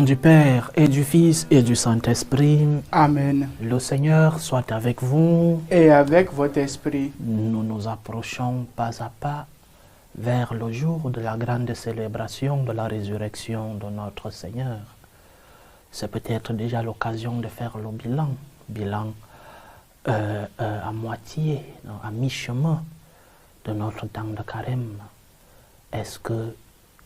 du Père et du Fils et du Saint-Esprit. Amen. Le Seigneur soit avec vous. Et avec votre esprit. Nous nous approchons pas à pas vers le jour de la grande célébration de la résurrection de notre Seigneur. C'est peut-être déjà l'occasion de faire le bilan à moitié, à mi-chemin de notre temps de carême. Est-ce que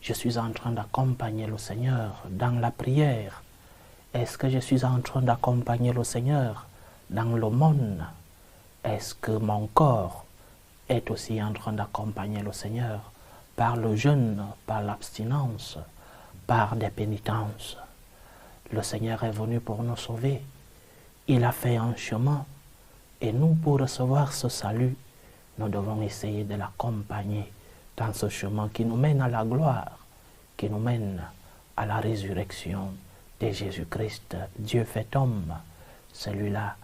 je suis en train d'accompagner le Seigneur dans la prière? Est-ce que je suis en train d'accompagner le Seigneur dans l'aumône? Est-ce que mon corps est aussi en train d'accompagner le Seigneur par le jeûne, par l'abstinence, par des pénitences? Le Seigneur est venu pour nous sauver. Il a fait un chemin. Et nous, pour recevoir ce salut, nous devons essayer de l'accompagner dans ce chemin qui nous mène à la gloire, qui nous mène à la résurrection de Jésus-Christ, Dieu fait homme, celui-là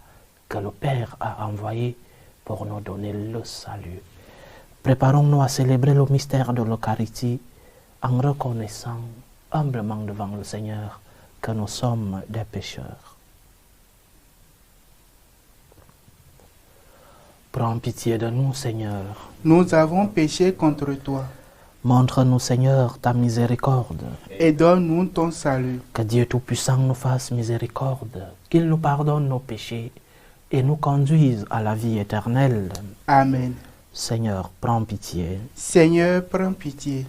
que le Père a envoyé pour nous donner le salut. Préparons-nous à célébrer le mystère de l'Eucharistie en reconnaissant humblement devant le Seigneur que nous sommes des pécheurs. Prends pitié de nous, Seigneur. Nous avons péché contre toi. Montre-nous, Seigneur, ta miséricorde. Et donne-nous ton salut. Que Dieu Tout-Puissant nous fasse miséricorde, qu'il nous pardonne nos péchés et nous conduise à la vie éternelle. Amen. Seigneur, prends pitié. Seigneur, prends pitié.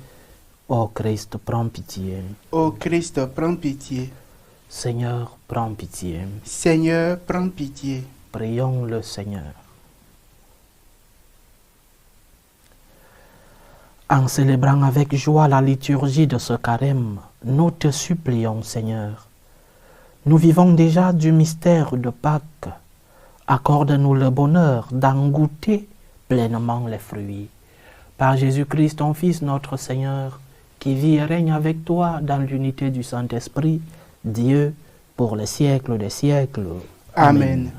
Ô Christ, prends pitié. Ô Christ, prends pitié. Seigneur, prends pitié. Seigneur, prends pitié. Prions le Seigneur. En célébrant avec joie la liturgie de ce carême, nous te supplions, Seigneur. Nous vivons déjà du mystère de Pâques. Accorde-nous le bonheur d'en goûter pleinement les fruits. Par Jésus-Christ, ton Fils, notre Seigneur, qui vit et règne avec toi dans l'unité du Saint-Esprit, Dieu, pour les siècles des siècles. Amen.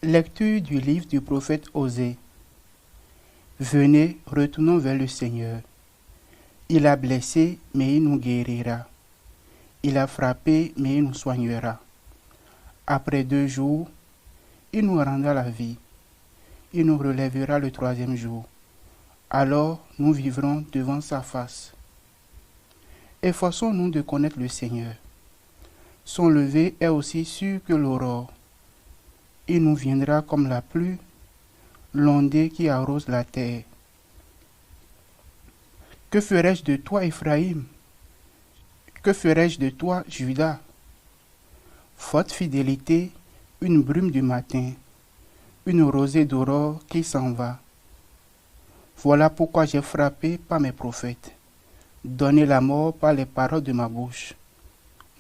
Lecture du livre du prophète Osée. Venez, retournons vers le Seigneur. Il a blessé, mais il nous guérira. Il a frappé, mais il nous soignera. Après 2 jours, il nous rendra la vie. Il nous relèvera le 3e jour. Alors nous vivrons devant sa face. Efforçons-nous de connaître le Seigneur. Son lever est aussi sûr que l'aurore. Il nous viendra comme la pluie, l'ondée qui arrose la terre. Que ferai-je de toi, Ephraïm? Que ferai-je de toi, Juda? Faute fidélité, une brume du matin, une rosée d'aurore qui s'en va. Voilà pourquoi j'ai frappé par mes prophètes, donné la mort par les paroles de ma bouche.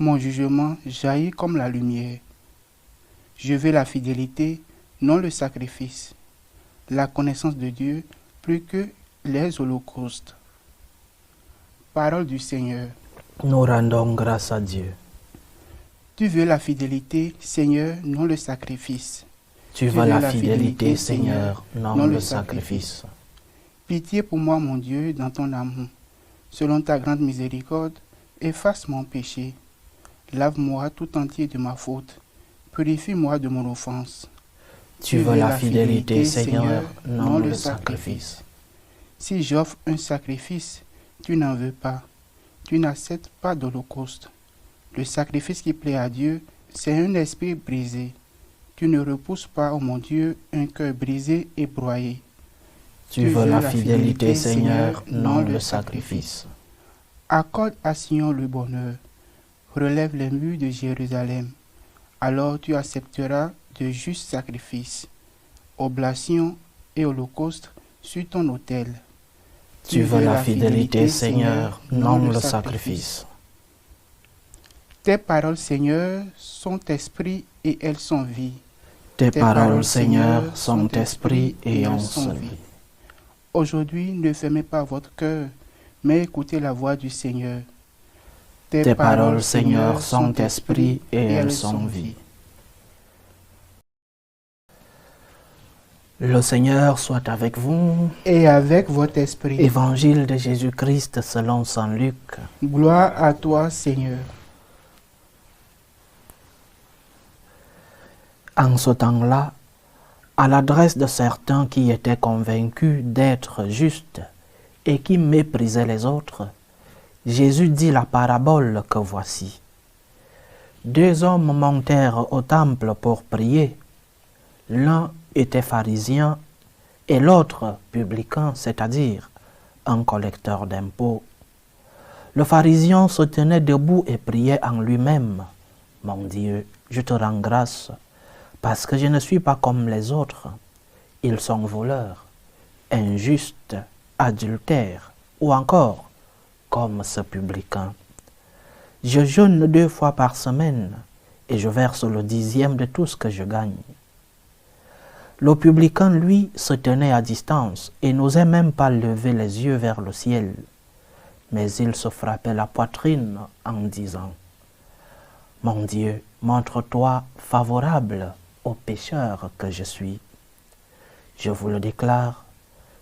Mon jugement jaillit comme la lumière. Je veux la fidélité, non le sacrifice, la connaissance de Dieu plus que les holocaustes. Parole du Seigneur. Nous rendons grâce à Dieu. Tu veux la fidélité, Seigneur, non le sacrifice. Tu veux la fidélité, Seigneur, non le sacrifice. Pitié pour moi, mon Dieu, dans ton amour. Selon ta grande miséricorde, efface mon péché. Lave-moi tout entier de ma faute. Purifie-moi de mon offense. Tu veux la fidélité, Seigneur, non le sacrifice. Si j'offre un sacrifice, tu n'en veux pas. Tu n'acceptes pas d'holocauste. Le sacrifice qui plaît à Dieu, c'est un esprit brisé. Tu ne repousses pas, ô mon Dieu, un cœur brisé et broyé. Tu veux la fidélité, Seigneur, non le sacrifice. Accorde à Sion le bonheur. Relève les murs de Jérusalem. Alors tu accepteras de justes sacrifices, oblations et holocaustes sur ton autel. Tu veux la fidélité, Seigneur, non le sacrifice. Tes paroles, Seigneur, sont esprit et elles sont vie. Tes paroles, Seigneur, sont esprit et elles sont vie. Aujourd'hui, ne fermez pas votre cœur, mais écoutez la voix du Seigneur. Tes paroles, Seigneur, sont esprit et elles sont vie. Le Seigneur soit avec vous. et avec votre esprit. Évangile de Jésus-Christ selon saint Luc. Gloire à toi, Seigneur. En ce temps-là, à l'adresse de certains qui étaient convaincus d'être justes et qui méprisaient les autres, Jésus dit la parabole que voici. 2 hommes montèrent au temple pour prier. L'un était pharisien et l'autre publicain, c'est-à-dire un collecteur d'impôts. Le pharisien se tenait debout et priait en lui-même. « Mon Dieu, je te rends grâce, parce que je ne suis pas comme les autres. Ils sont voleurs, injustes, adultères, ou encore comme ce publicain. Je jeûne 2 fois par semaine et je verse le 10e de tout ce que je gagne. » Le publicain, lui, se tenait à distance et n'osait même pas lever les yeux vers le ciel. Mais il se frappait la poitrine en disant « Mon Dieu, montre-toi favorable au pécheur que je suis. » Je vous le déclare,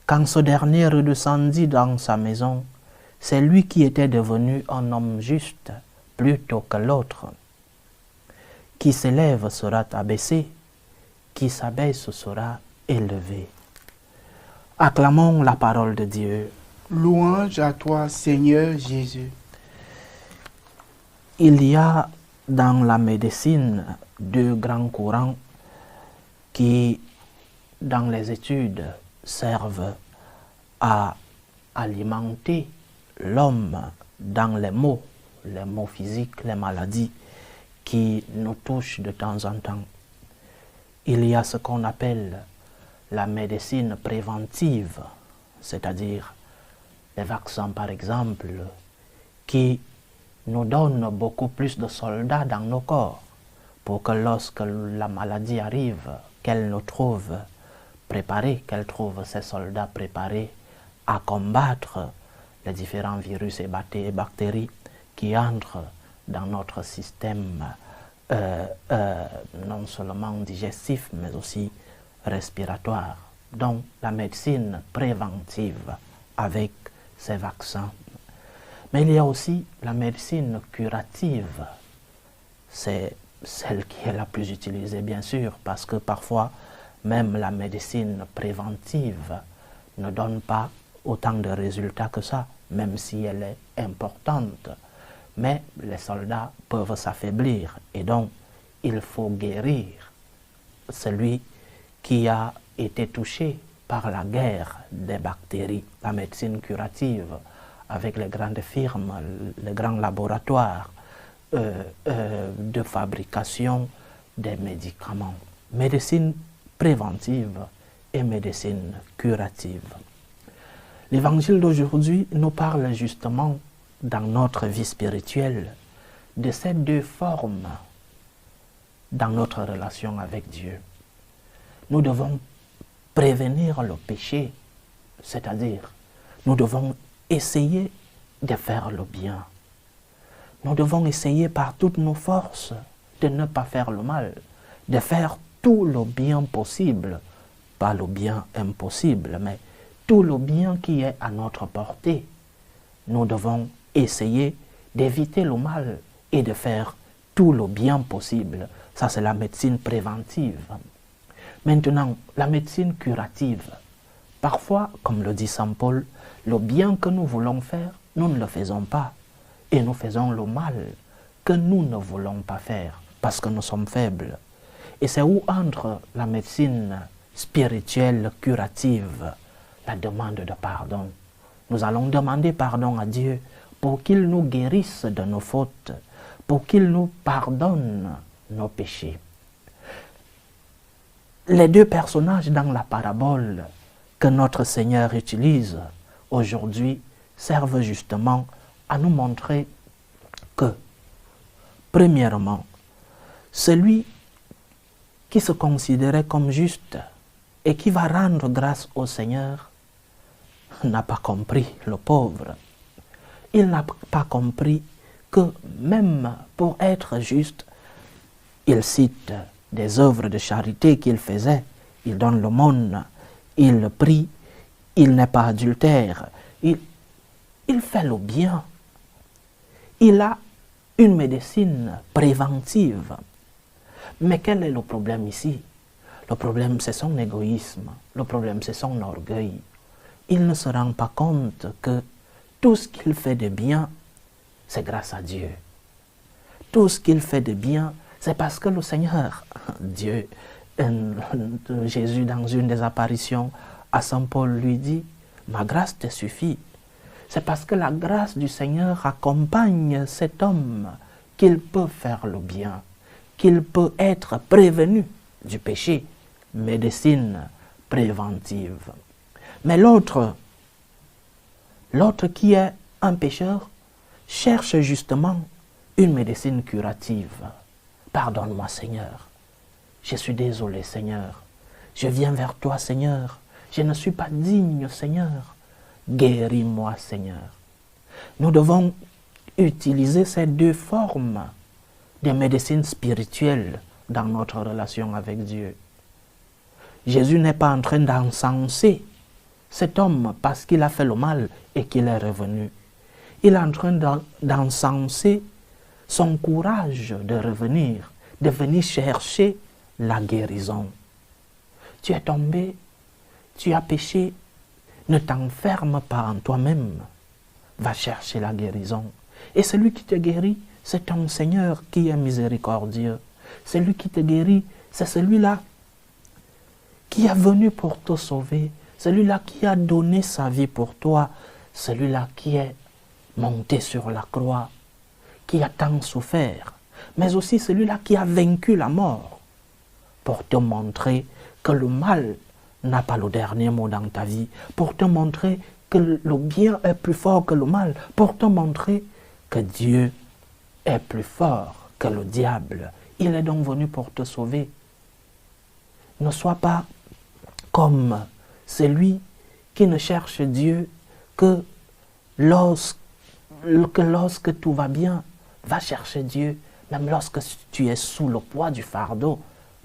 quand ce dernier redescendit dans sa maison, c'est lui qui était devenu un homme juste plutôt que l'autre. Qui s'élève sera abaissé, qui s'abaisse sera élevé. Acclamons la parole de Dieu. Louange à toi, Seigneur Jésus. Il y a dans la médecine 2 grands courants qui, dans les études, servent à alimenter l'homme dans les maux physiques, les maladies qui nous touchent de temps en temps. Il y a ce qu'on appelle la médecine préventive, c'est-à-dire les vaccins par exemple, qui nous donnent beaucoup plus de soldats dans nos corps pour que lorsque la maladie arrive, qu'elle nous trouve préparés, qu'elle trouve ces soldats préparés à combattre les différents virus et bactéries qui entrent dans notre système non seulement digestif, mais aussi respiratoire. Donc la médecine préventive avec ces vaccins. Mais il y a aussi la médecine curative. C'est celle qui est la plus utilisée, bien sûr, parce que parfois, même la médecine préventive ne donne pas autant de résultats que ça, même si elle est importante. Mais les soldats peuvent s'affaiblir et donc il faut guérir celui qui a été touché par la guerre des bactéries. La médecine curative avec les grandes firmes, les grands laboratoires de fabrication des médicaments. Médecine préventive et médecine curative. L'évangile d'aujourd'hui nous parle justement dans notre vie spirituelle de ces 2 formes dans notre relation avec Dieu. Nous devons prévenir le péché, c'est-à-dire nous devons essayer de faire le bien. Nous devons essayer par toutes nos forces de ne pas faire le mal, de faire tout le bien possible, pas le bien impossible, mais tout le bien qui est à notre portée. Nous devons essayer d'éviter le mal et de faire tout le bien possible. Ça, c'est la médecine préventive. Maintenant, la médecine curative. Parfois, comme le dit saint Paul, le bien que nous voulons faire, nous ne le faisons pas. Et nous faisons le mal que nous ne voulons pas faire parce que nous sommes faibles. Et c'est où entre la médecine spirituelle curative, la demande de pardon. Nous allons demander pardon à Dieu pour qu'il nous guérisse de nos fautes, pour qu'il nous pardonne nos péchés. Les 2 personnages dans la parabole que notre Seigneur utilise aujourd'hui servent justement à nous montrer que, premièrement, celui qui se considérait comme juste et qui va rendre grâce au Seigneur n'a pas compris, le pauvre. Il n'a pas compris que même pour être juste, il cite des œuvres de charité qu'il faisait il donne l'aumône, il prie, il n'est pas adultère, il fait le bien. Il a une médecine préventive. Mais quel est le problème ici? Le problème, c'est son égoïsme. Le problème, c'est son orgueil. Il ne se rend pas compte que tout ce qu'il fait de bien, c'est grâce à Dieu. Tout ce qu'il fait de bien, c'est parce que le Seigneur, Dieu, Jésus, dans une des apparitions à Saint Paul, lui dit, « Ma grâce te suffit ». C'est parce que la grâce du Seigneur accompagne cet homme qu'il peut faire le bien, qu'il peut être prévenu du péché, médecine préventive. Mais l'autre qui est un pécheur, cherche justement une médecine curative. Pardonne-moi, Seigneur. Je suis désolé, Seigneur. Je viens vers toi, Seigneur. Je ne suis pas digne, Seigneur. Guéris-moi, Seigneur. Nous devons utiliser ces deux formes de médecine spirituelle dans notre relation avec Dieu. Jésus n'est pas en train d'encenser cet homme parce qu'il a fait le mal et qu'il est revenu. Il est en train d'encenser son courage de revenir, de venir chercher la guérison. Tu es tombé, tu as péché, ne t'enferme pas en toi-même. Va chercher la guérison. Et celui qui te guérit, c'est ton Seigneur qui est miséricordieux. Celui qui te guérit, c'est celui-là qui est venu pour te sauver. Celui-là qui a donné sa vie pour toi. Celui-là qui est monté sur la croix, qui a tant souffert. Mais aussi celui-là qui a vaincu la mort pour te montrer que le mal n'a pas le dernier mot dans ta vie, pour te montrer que le bien est plus fort que le mal, pour te montrer que Dieu est plus fort que le diable. Il est donc venu pour te sauver. Ne sois pas comme celui qui ne cherche Dieu que lorsque tout va bien. Va chercher Dieu, même lorsque tu es sous le poids du fardeau.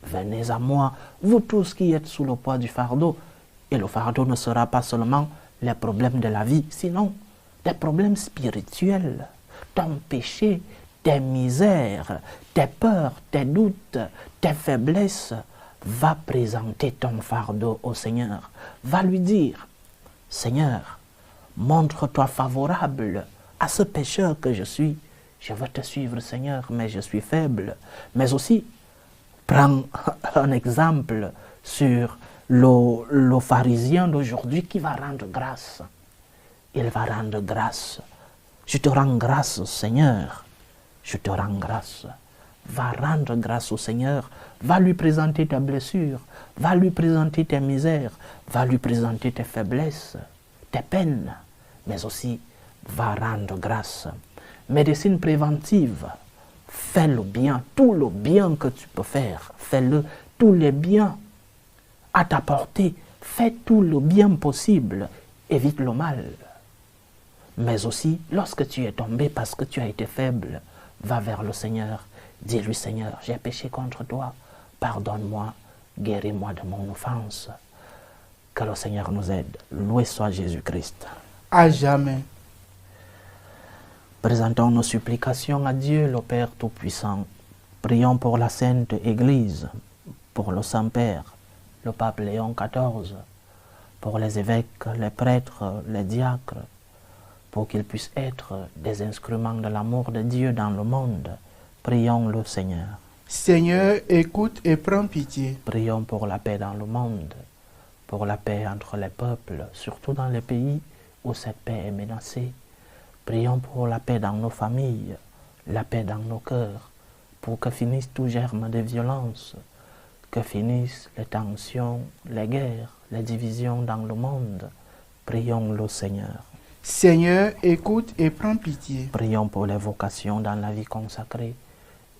Venez à moi, vous tous qui êtes sous le poids du fardeau. Et le fardeau ne sera pas seulement les problèmes de la vie, sinon des problèmes spirituels, ton péché, tes misères, tes peurs, tes doutes, tes faiblesses. Va présenter ton fardeau au Seigneur. Va lui dire, Seigneur, montre-toi favorable à ce pécheur que je suis. Je veux te suivre, Seigneur, mais je suis faible. Mais aussi, prends un exemple sur le pharisien d'aujourd'hui qui va rendre grâce. Il va rendre grâce. Je te rends grâce, Seigneur. Je te rends grâce. Va rendre grâce au Seigneur. Va lui présenter ta blessure. Va lui présenter tes misères. Va lui présenter tes faiblesses, tes peines. Mais aussi, va rendre grâce. Médecine préventive. Fais le bien, tout le bien que tu peux faire. Fais-le, tous les biens à ta portée. Fais tout le bien possible. Évite le mal. Mais aussi, lorsque tu es tombé parce que tu as été faible, va vers le Seigneur. Dis-lui, Seigneur, j'ai péché contre toi. Pardonne-moi, guéris-moi de mon offense. Que le Seigneur nous aide. Loué soit Jésus-Christ. À jamais. Présentons nos supplications à Dieu, le Père Tout-Puissant. Prions pour la Sainte Église, pour le Saint-Père, le Pape Léon XIV, pour les évêques, les prêtres, les diacres, pour qu'ils puissent être des instruments de l'amour de Dieu dans le monde. Prions le Seigneur. Seigneur, écoute et prends pitié. Prions pour la paix dans le monde, pour la paix entre les peuples, surtout dans les pays où cette paix est menacée. Prions pour la paix dans nos familles, la paix dans nos cœurs, pour que finisse tout germe de violence, que finissent les tensions, les guerres, les divisions dans le monde. Prions le Seigneur. Seigneur, écoute et prends pitié. Prions pour les vocations dans la vie consacrée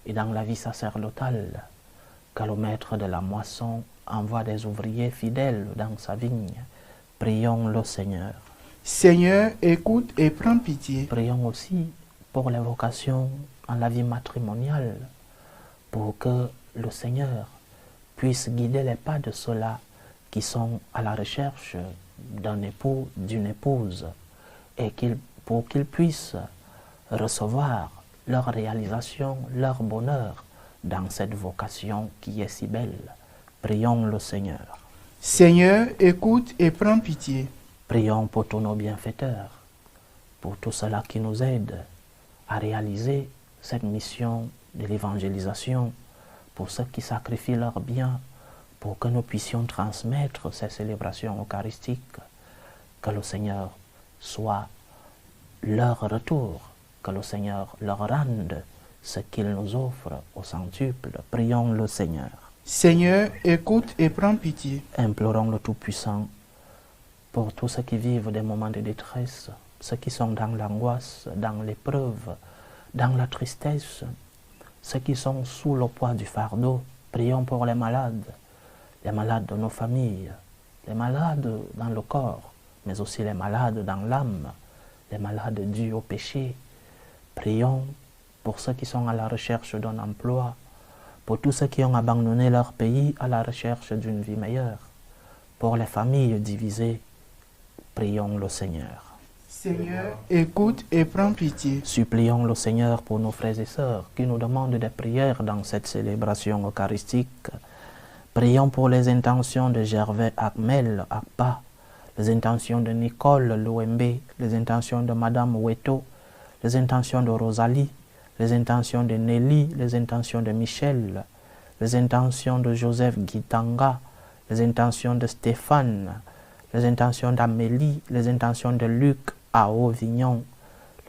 et dans la vie sacerdotale, que le maître de la moisson envoie des ouvriers fidèles dans sa vigne. Prions le Seigneur. Seigneur, écoute et prends pitié. Prions aussi pour les vocations en la vie matrimoniale, pour que le Seigneur puisse guider les pas de ceux-là qui sont à la recherche d'un époux, d'une épouse, et pour qu'ils puissent recevoir leur réalisation, leur bonheur dans cette vocation qui est si belle. Prions le Seigneur. Seigneur, écoute et prends pitié. Prions pour tous nos bienfaiteurs, pour tout cela qui nous aide à réaliser cette mission de l'évangélisation, pour ceux qui sacrifient leurs biens, pour que nous puissions transmettre ces célébrations eucharistiques, que le Seigneur soit leur retour, que le Seigneur leur rende ce qu'il nous offre au centuple. Prions le Seigneur. Seigneur, écoute et prends pitié. Implorons le Tout-Puissant pour tous ceux qui vivent des moments de détresse, ceux qui sont dans l'angoisse, dans l'épreuve, dans la tristesse, ceux qui sont sous le poids du fardeau. Prions pour les malades de nos familles, les malades dans le corps, mais aussi les malades dans l'âme, les malades dus au péché. Prions pour ceux qui sont à la recherche d'un emploi, pour tous ceux qui ont abandonné leur pays à la recherche d'une vie meilleure, pour les familles divisées. Prions le Seigneur. Seigneur, écoute et prends pitié. Supplions le Seigneur pour nos frères et sœurs qui nous demandent des prières dans cette célébration eucharistique. Prions pour les intentions de Gervais Akmel Akpa, les intentions de Nicole Louembe, les intentions de Madame Weto, les intentions de Rosalie, les intentions de Nelly, les intentions de Michel, les intentions de Joseph Guitanga, les intentions de Stéphane, les intentions d'Amélie, les intentions de Luc Auvignon,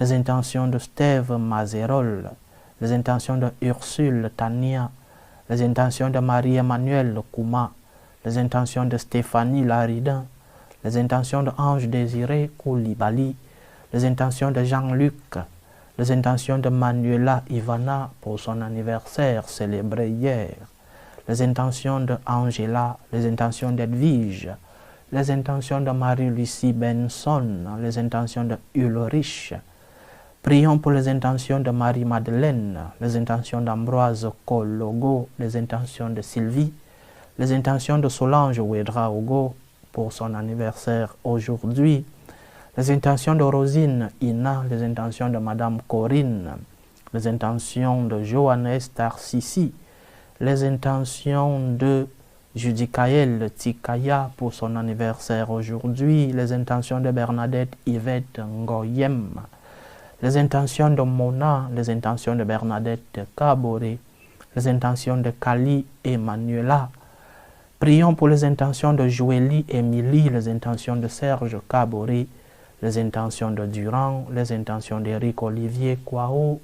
les intentions de Steve Mazerol, les intentions de Ursule Tania, les intentions de Marie-Emmanuelle Kouma, les intentions de Stéphanie Laridin, les intentions de Ange Désiré Koulibaly, les intentions de Jean-Luc, les intentions de Manuela Ivana pour son anniversaire célébré hier, les intentions de Angela, les intentions d'Edwige, les intentions de Marie-Lucie Benson, les intentions de Ulrich. Prions pour les intentions de Marie-Madeleine, les intentions d'Ambroise Kologo, les intentions de Sylvie, les intentions de Solange Ouedra Ogo pour son anniversaire aujourd'hui, les intentions de Rosine Ina, les intentions de Madame Corinne, les intentions de Johannes Tarsissi, les intentions de Judicaël Tikaya pour son anniversaire aujourd'hui, les intentions de Bernadette Yvette Ngoyem, les intentions de Mona, les intentions de Bernadette Kabore, les intentions de Kali et Manuela. Prions pour les intentions de Joélie Émilie, les intentions de Serge Kabore, les intentions de Durand, les intentions d'Éric Olivier Kwao,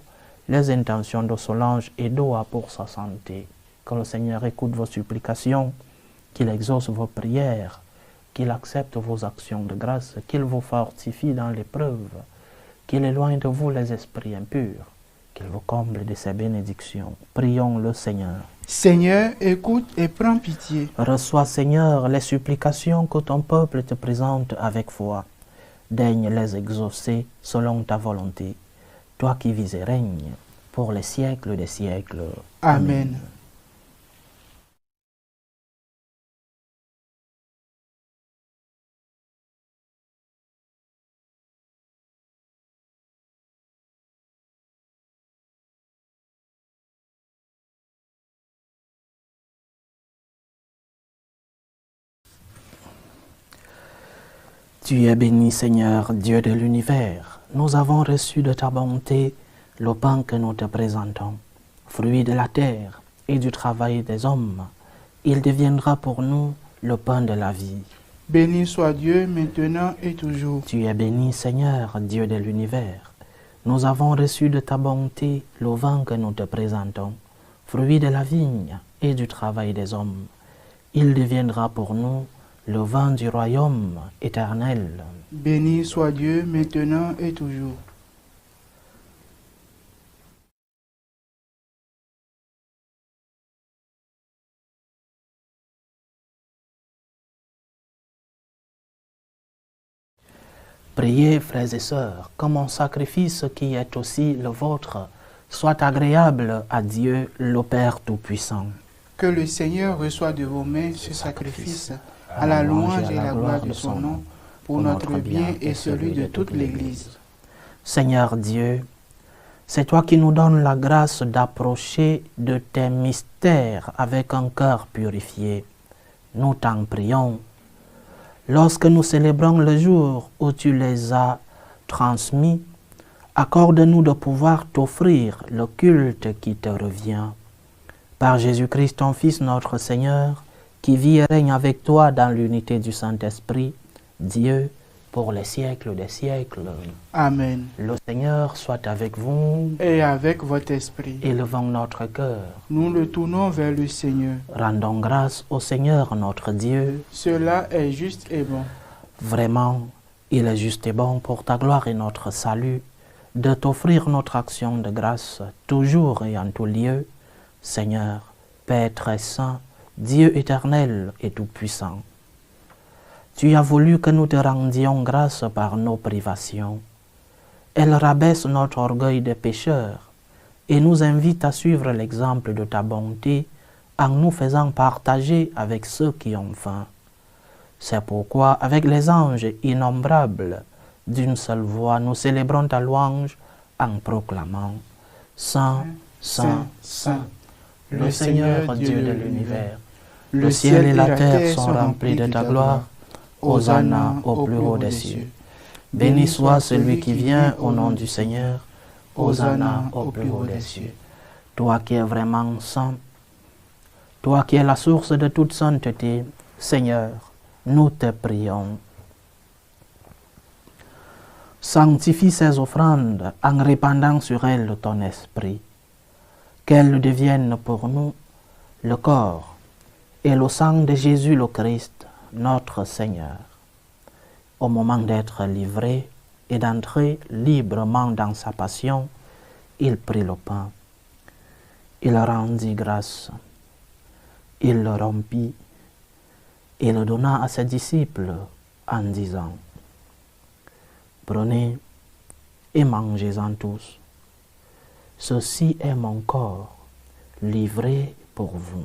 les intentions de Solange Edoa pour sa santé. Que le Seigneur écoute vos supplications, qu'il exauce vos prières, qu'il accepte vos actions de grâce, qu'il vous fortifie dans l'épreuve, qu'il éloigne de vous les esprits impurs, qu'il vous comble de ses bénédictions. Prions le Seigneur. Seigneur, écoute et prends pitié. Reçois, Seigneur, les supplications que ton peuple te présente avec foi. Daigne les exaucer selon ta volonté, toi qui vis et règnes pour les siècles des siècles. Amen. Tu es béni, Seigneur, Dieu de l'univers. Nous avons reçu de ta bonté le pain que nous te présentons, fruit de la terre et du travail des hommes. Il deviendra pour nous le pain de la vie. Béni soit Dieu, maintenant et toujours. Tu es béni, Seigneur, Dieu de l'univers. Nous avons reçu de ta bonté le vin que nous te présentons, fruit de la vigne et du travail des hommes. Il deviendra pour nous le vin du royaume éternel. Béni soit Dieu, maintenant et toujours. Priez, frères et sœurs, que mon sacrifice qui est aussi le vôtre soit agréable à Dieu, le Père Tout-Puissant. Que le Seigneur reçoive de vos mains ce sacrifice à la louange et à la gloire de son nom, pour notre bien et celui de toute l'Église. Seigneur Dieu, c'est toi qui nous donnes la grâce d'approcher de tes mystères avec un cœur purifié. Nous t'en prions. Lorsque nous célébrons le jour où tu les as transmis, accorde-nous de pouvoir t'offrir le culte qui te revient. Par Jésus-Christ, ton Fils, notre Seigneur, qui vit et règne avec toi dans l'unité du Saint-Esprit, Dieu, pour les siècles des siècles. Amen. Le Seigneur soit avec vous. Et avec votre esprit. Élevons notre cœur. Nous le tournons vers le Seigneur. Rendons grâce au Seigneur notre Dieu. Cela est juste et bon. Vraiment, il est juste et bon pour ta gloire et notre salut de t'offrir notre action de grâce toujours et en tout lieu, Seigneur, Père très saint, Dieu éternel et tout-puissant. Tu as voulu que nous te rendions grâce par nos privations. Elle rabaisse notre orgueil de pécheurs et nous invite à suivre l'exemple de ta bonté en nous faisant partager avec ceux qui ont faim. C'est pourquoi, avec les anges innombrables, d'une seule voix, nous célébrons ta louange en proclamant « Saint, Saint, Saint, le Seigneur Dieu de l'univers, le ciel et la terre sont remplis de ta gloire. Hosanna au plus haut des cieux. Béni soit celui qui vient au nom du Seigneur. Hosanna au plus haut des cieux. Toi qui es vraiment saint, toi qui es la source de toute sainteté, Seigneur, nous te prions. Sanctifie ces offrandes en répandant sur elles ton esprit, qu'elles deviennent pour nous le corps et le sang de Jésus le Christ, notre Seigneur. Au moment d'être livré et d'entrer librement dans sa passion, il prit le pain. Il rendit grâce. Il le rompit et le donna à ses disciples en disant « Prenez et mangez-en tous. Ceci est mon corps livré pour vous. »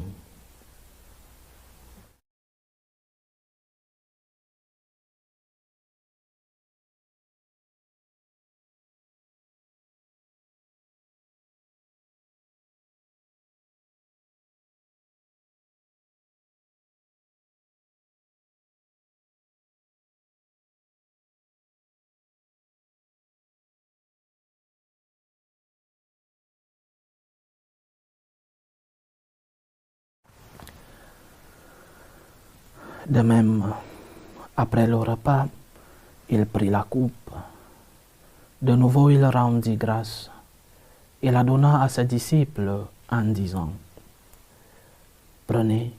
De même, après le repas, il prit la coupe. De nouveau, il rendit grâce et la donna à ses disciples en disant « Prenez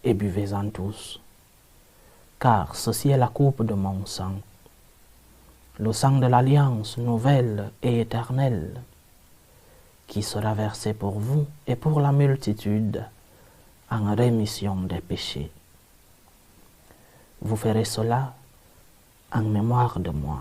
et buvez-en tous, car ceci est la coupe de mon sang, le sang de l'alliance nouvelle et éternelle, qui sera versé pour vous et pour la multitude en rémission des péchés. Vous ferez cela en mémoire de moi. »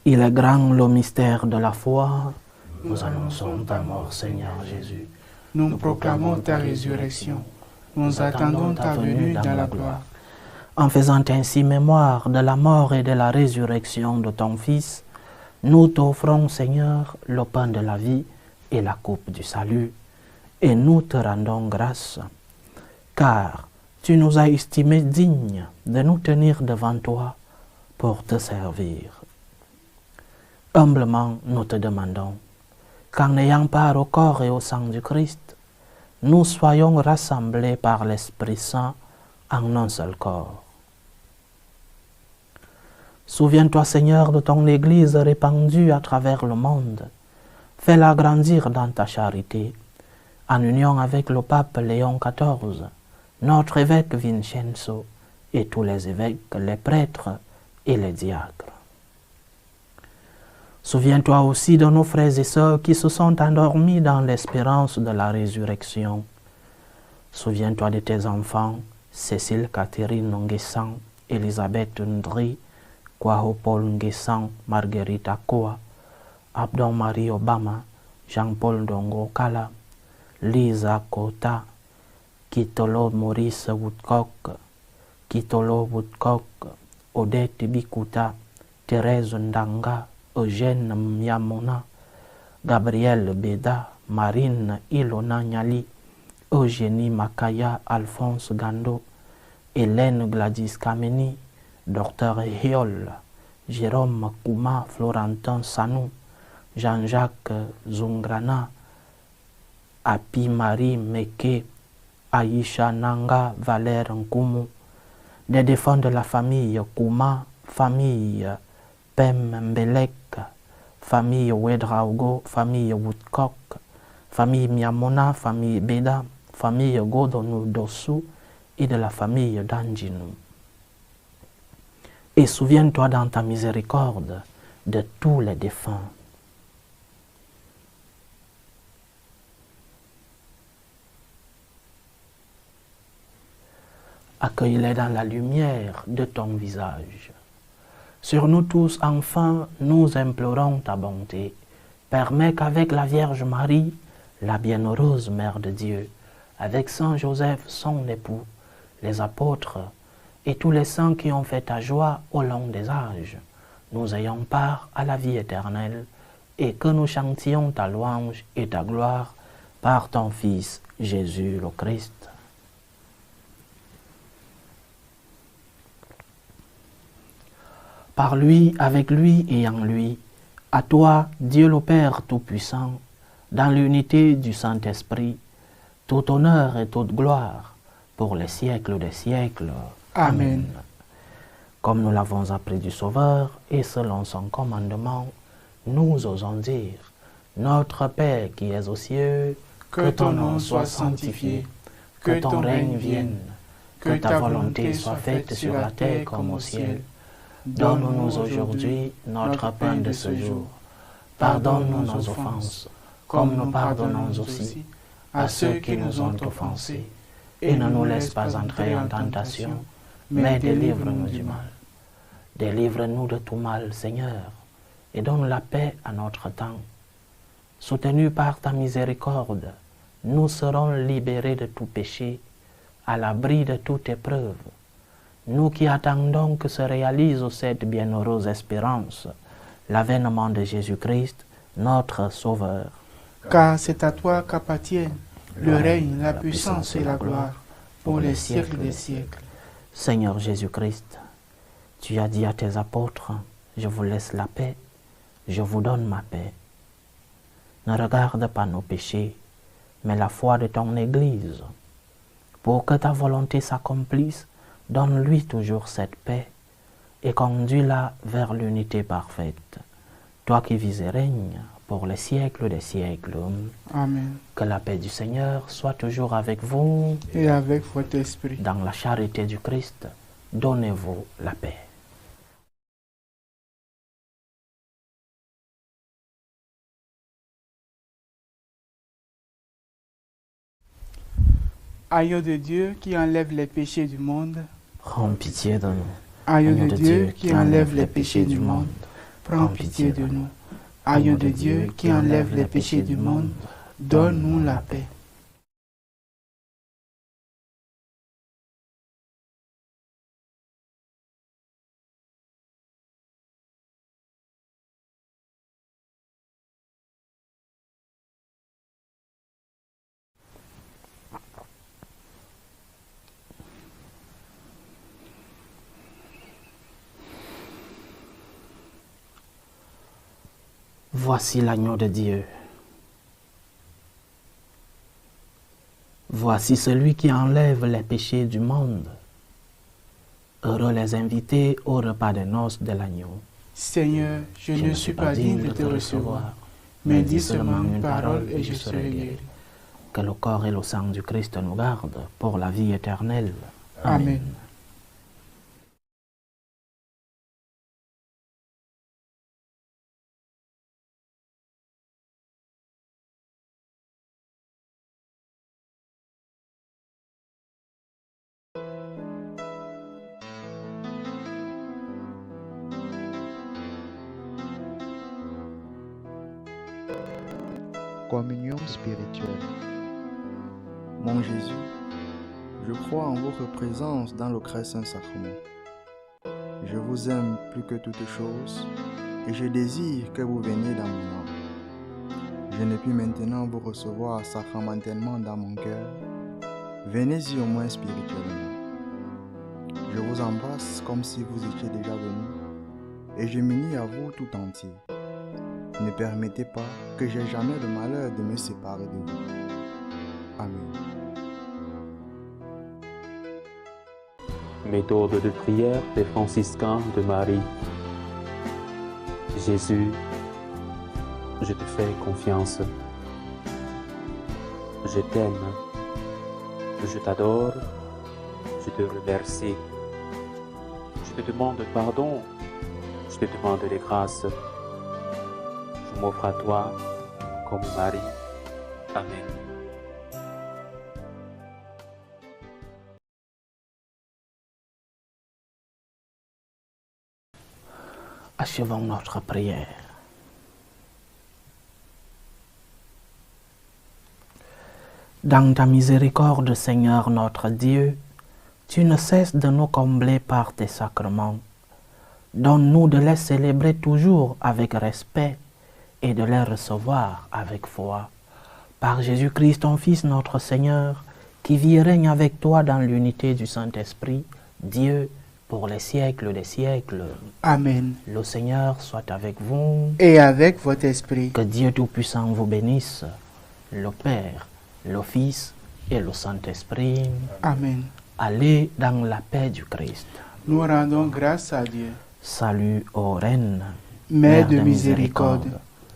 Il est grand le mystère de la foi. Nous annonçons ta mort, Seigneur Jésus. Nous proclamons ta résurrection. Nous attendons ta venue dans la gloire. En faisant ainsi mémoire de la mort et de la résurrection de ton Fils, nous t'offrons, Seigneur, le pain de la vie et la coupe du salut, et nous te rendons grâce, car tu nous as estimés dignes de nous tenir devant toi pour te servir. Humblement, nous te demandons qu'en ayant part au corps et au sang du Christ, nous soyons rassemblés par l'Esprit Saint en un seul corps. Souviens-toi, Seigneur, de ton Église répandue à travers le monde. Fais-la grandir dans ta charité, en union avec le pape Léon XIV, notre évêque Vincenzo et tous les évêques, les prêtres et les diacres. Souviens-toi aussi de nos frères et sœurs qui se sont endormis dans l'espérance de la résurrection. Souviens-toi de tes enfants, Cécile Catherine Nguessan, Elisabeth Ndri, Kwaho Paul Nguessan, Marguerite Akoa, Abdon Marie Obama, Jean-Paul Ndongo Kala, Lisa Kota, Kitolo Maurice Woodcock, Kitolo Woodcock, Odette Bikuta, Thérèse Ndanga, Eugène Miamona, Gabriel Beda, Marine Ilona Nyali, Eugénie Makaya, Alphonse Gando, Hélène Gladys Kameni, Dr Hiol, Jérôme Kouma, Florentin Sanou, Jean-Jacques Zungrana, Api Marie Meke, Aïcha Nanga, Valère Nkumu, des défunts de la famille Kouma, famille Pem Mbelek, famille Wedraugo, famille Woodcock, famille Miamona, famille Beda, famille Godonu Dossou et de la famille d'Anjinou. Et souviens-toi dans ta miséricorde de tous les défunts. Accueille-les dans la lumière de ton visage. Sur nous tous, enfin, nous implorons ta bonté. Permets qu'avec la Vierge Marie, la bienheureuse Mère de Dieu, avec Saint Joseph, son époux, les apôtres et tous les saints qui ont fait ta joie au long des âges, nous ayons part à la vie éternelle et que nous chantions ta louange et ta gloire par ton Fils Jésus le Christ. Par lui, avec lui et en lui, à toi, Dieu le Père Tout-Puissant, dans l'unité du Saint-Esprit, tout honneur et toute gloire pour les siècles des siècles. Amen. Comme nous l'avons appris du Sauveur et selon son commandement, nous osons dire, Notre Père qui es aux cieux, que ton nom soit sanctifié, que ton règne vienne, que ta volonté soit faite sur la terre comme au ciel. Donne-nous aujourd'hui notre pain de ce jour. Pardonne-nous nos offenses, comme nous pardonnons aussi à ceux qui nous ont offensés. Et ne nous laisse pas entrer en tentation, mais délivre-nous du mal. Délivre-nous de tout mal, Seigneur, et donne la paix à notre temps. Soutenus par ta miséricorde, nous serons libérés de tout péché, à l'abri de toute épreuve. Nous qui attendons que se réalise cette bienheureuse espérance, l'avènement de Jésus-Christ, notre Sauveur. Car c'est à toi qu'appartiennent le règne, la puissance et la gloire, pour les siècles des siècles. Seigneur Jésus-Christ, tu as dit à tes apôtres, je vous laisse la paix, je vous donne ma paix. Ne regarde pas nos péchés, mais la foi de ton Église. Pour que ta volonté s'accomplisse, donne-lui toujours cette paix et conduis-la vers l'unité parfaite. Toi qui vis et règnes pour les siècles des siècles. Amen. Que la paix du Seigneur soit toujours avec vous. Et avec votre esprit. Dans la charité du Christ, donnez-vous la paix. Agneau de Dieu qui enlève les péchés du monde, prends pitié de nous. Agneau de Dieu qui enlève les péchés du monde, prends pitié de nous. Agneau de Dieu qui enlève les péchés du monde, donne-nous la paix. Voici l'agneau de Dieu. Voici celui qui enlève les péchés du monde. Heureux les invités au repas des noces de l'agneau. Seigneur, je ne suis pas digne de te recevoir, mais dis seulement une parole et je serai guéri. Que le corps et le sang du Christ nous gardent pour la vie éternelle. Amen. Communion spirituelle. Mon Jésus, je crois en votre présence dans le très saint sacrement. Je vous aime plus que toute chose et je désire que vous veniez dans mon âme. Je ne puis maintenant vous recevoir sacramentellement dans mon cœur. Venez-y au moins spirituellement. Je vous embrasse comme si vous étiez déjà venu et je m'unis à vous tout entier. Ne permettez pas que j'aie jamais le malheur de me séparer de vous. Amen. Méthode de prière des franciscains de Marie. Jésus, je te fais confiance. Je t'aime. Je t'adore. Je te remercie. Je te demande pardon. Je te demande des grâces. Je m'offre à toi comme Marie. Amen. Achevons notre prière. Dans ta miséricorde, Seigneur notre Dieu, tu ne cesses de nous combler par tes sacrements. Donne-nous de les célébrer toujours avec respect et de les recevoir avec foi. Par Jésus-Christ, ton Fils, notre Seigneur, qui vit et règne avec toi dans l'unité du Saint-Esprit, Dieu, pour les siècles des siècles. Amen. Le Seigneur soit avec vous. Et avec votre esprit. Que Dieu Tout-Puissant vous bénisse, le Père, le Fils et le Saint-Esprit. Amen. Allez dans la paix du Christ. Nous rendons grâce à Dieu. Salut ô Reine, Mère de miséricorde,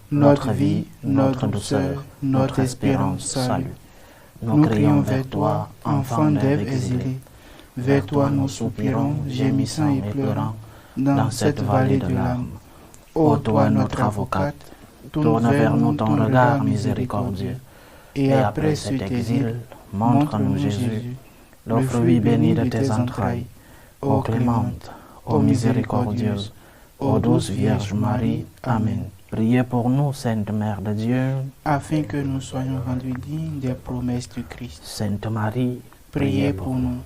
notre vie, notre douceur, notre espérance, salut. Nous crions vers toi, enfant d'Ève exilée. Vers toi nous soupirons, gémissant et pleurant, dans cette vallée de larmes. Ô toi notre avocate, tourne vers nous ton regard miséricordieux. Et après cet exil, montre-nous Jésus, le fruit béni de tes entrailles. Ô clémente, ô miséricordieuse, ô douce Vierge Marie. Amen. Priez pour nous, Sainte Mère de Dieu, Afin que nous soyons rendus dignes des promesses du Christ. Sainte Marie, Priez pour nous.